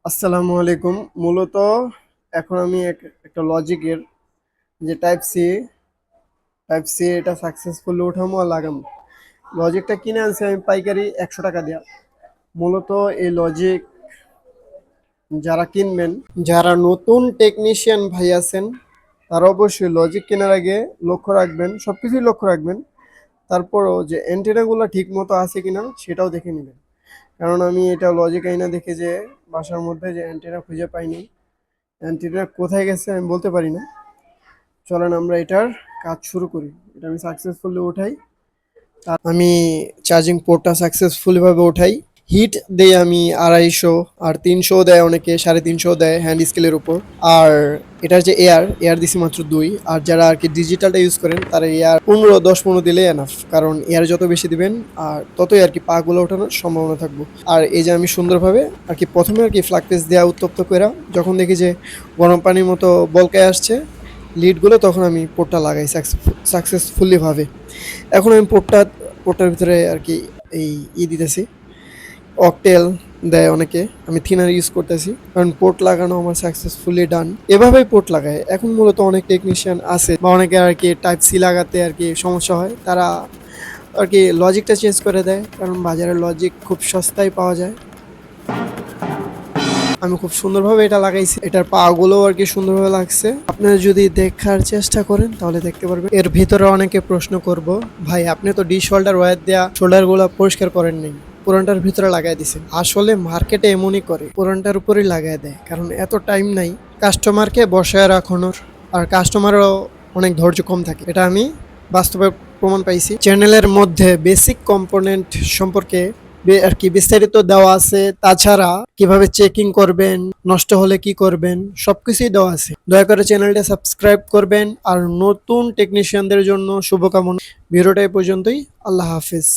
আসসালামু আলাইকুম। মূলত এখন আমি একটা লজিকের যে টাইপ সি এটা সাকসেসফুলি উঠামো আর লাগামো। লজিকটা কিনে আনছি আমি পাইকারি 100 টাকা দিয়া। মূলত এই লজিক যারা কিনবেন, যারা নতুন টেকনিশিয়ান ভাই আছেন, তারা অবশ্যই লজিক কেনার আগে লক্ষ্য রাখবেন, সবকিছুই লক্ষ্য রাখবেন। তারপরও যে অ্যান্টেনাগুলো ঠিক মতো আছে কিনা সেটাও দেখে নেবেন। কারণ আমি এটা লজিক আইনা দেখে যে বাসার মধ্যে যে অ্যান্টেনা খুঁজে পাইনি, অ্যান্টিটা কোথায় গেছে আমি বলতে পারি না। চলেন আমরা এটার কাজ শুরু করি। এটা আমি সাকসেসফুলি উঠাই। আমি চার্জিং পোর্টটা সাকসেসফুলি ভাবে উঠাই। হিট দেই আমি 250, আর 300 দেয় অনেকে, 350 দেয় হ্যান্ড স্কেলের উপর। আর এটার যে এয়ার দিছি মাত্র 2। আর যারা আর কি ডিজিটালটা ইউজ করেন তারা এয়ার 10-15 দিলে এনাফ, কারণ এয়ার যত বেশি দিবেন আর ততই আর কি পা গুলো ওঠানোর সম্ভাবনা থাকবে। আর এই যে আমি সুন্দরভাবে আর কি প্রথমে আর কি ফ্লাগ পেজ দেওয়া উত্তপ্ত করে যখন দেখি যে গরম পানির মতো বলকায় আসছে লিডগুলো, তখন আমি পোর্টটা লাগাই সাকসেসফুলি ভাবে। এখন আমি পোর্টটার ভিতরে আর কি এই দিতেছি অকটেল দেয় অনেকে, আমি থিনার ইউজ করতেছি কারণ পোর্ট লাগানো আমার সাকসেসফুলি ডান। এভাবেই পোর্ট লাগায়। এখন মূলত অনেক টেকনিশিয়ান আছে বা অনেকে আর কি টাইপ সি লাগাতে আর কি সমস্যা হয়, তারা আর কি লজিকটা চেঞ্জ করে দেয়, কারণ বাজারে লজিক খুব সস্তায় পাওয়া যায়। আমি খুব সুন্দরভাবে এটা লাগাইছি, এটার পা গুলো আর কি সুন্দরভাবে লাগছে। আপনারা যদি দেখার চেষ্টা করেন তাহলে দেখতে পারবেন। এর ভিতরে অনেকে প্রশ্ন করব, ভাই আপনি তো ডি শোল্ডার ওয়্যার দেয়া শোল্ডার গুলো পরিষ্কার করেন নাই, পুরানটার ভিতরে লাগাই দিছে। আসলে মার্কেটে এমনই করে, পুরানটার উপরেই লাগাই দেয়, কারণ এত টাইম নাই কাস্টমারকে বসায় রাখানোর। আর কাস্টমারও অনেক ধৈর্য কম থাকে, এটা আমি বাস্তবে প্রমাণ পাইছি। চ্যানেলের মধ্যে বেসিক কম্পোনেন্ট সম্পর্কে আর কি বিস্তারিত দেওয়া আছে। তাছাড়া কিভাবে চেকিং করবেন, নষ্ট হলে কি করবেন, সবকিছুই দেওয়া আছে। দয়া করে চ্যানেলটা সাবস্ক্রাইব করবেন। আর নতুন টেকনিশিয়ানদের জন্য শুভকামনা। ভিডিওটা এই পর্যন্তই। আল্লাহ হাফিজ।